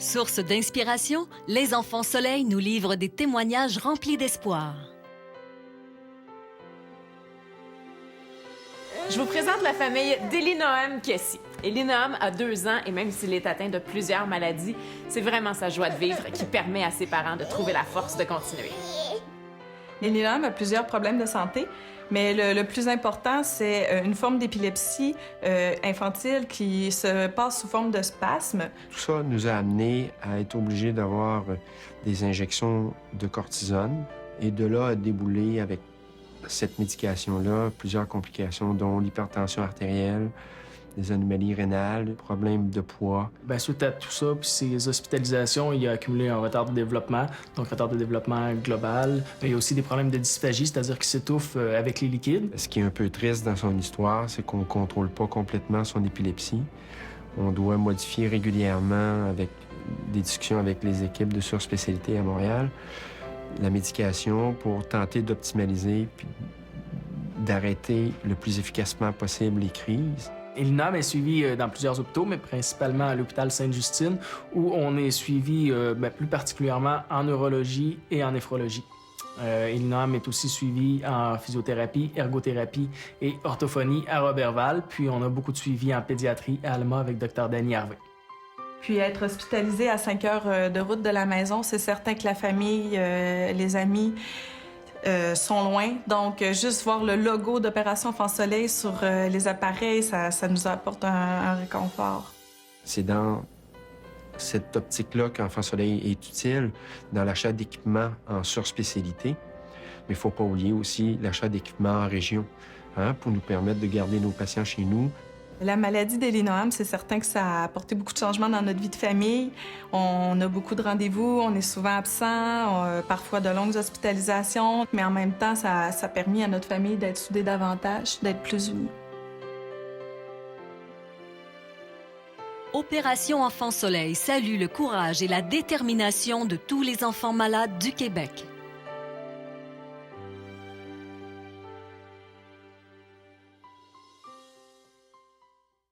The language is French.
Source d'inspiration, les Enfants Soleil nous livrent des témoignages remplis d'espoir. Je vous présente la famille d'Elinoam Kessie. Elinoam a 2 ans et même s'il est atteint de plusieurs maladies, c'est vraiment sa joie de vivre qui permet à ses parents de trouver la force de continuer. Elinoam a plusieurs problèmes de santé, mais le plus important, c'est une forme d'épilepsie infantile qui se passe sous forme de spasme. Tout ça nous a amené à être obligés d'avoir des injections de cortisone et de là à débouler avec cette médication-là plusieurs complications, dont l'hypertension artérielle, des anomalies rénales, problèmes de poids. Bien, suite à tout ça, puis ces hospitalisations, il a accumulé un retard de développement, donc retard de développement global. Il y a aussi des problèmes de dysphagie, c'est-à-dire qu'il s'étouffe avec les liquides. Ce qui est un peu triste dans son histoire, c'est qu'on ne contrôle pas complètement son épilepsie. On doit modifier régulièrement avec des discussions avec les équipes de surspécialité à Montréal la médication pour tenter d'optimaliser puis d'arrêter le plus efficacement possible les crises. Elinoam est suivi dans plusieurs hôpitaux, mais principalement à l'hôpital Sainte-Justine, où on est suivi plus particulièrement en neurologie et en néphrologie. Elinoam est aussi suivi en physiothérapie, ergothérapie et orthophonie à Roberval, puis on a beaucoup de suivi en pédiatrie à Alma avec Dr. Danny Harvey. Puis être hospitalisé à 5 heures de route de la maison, c'est certain que la famille, les amis sont loin. Donc, juste voir le logo d'Opération Enfants Soleil sur les appareils, ça nous apporte un réconfort. C'est dans cette optique-là qu'Enfants Soleil est utile, dans l'achat d'équipements en surspécialité. Mais il ne faut pas oublier aussi l'achat d'équipements en région, pour nous permettre de garder nos patients chez nous. La maladie d'Elinoam, c'est certain que ça a apporté beaucoup de changements dans notre vie de famille. On a beaucoup de rendez-vous, on est souvent absent, parfois de longues hospitalisations, mais en même temps, ça a permis à notre famille d'être soudée davantage, d'être plus unie. Opération Enfants Soleil salue le courage et la détermination de tous les enfants malades du Québec.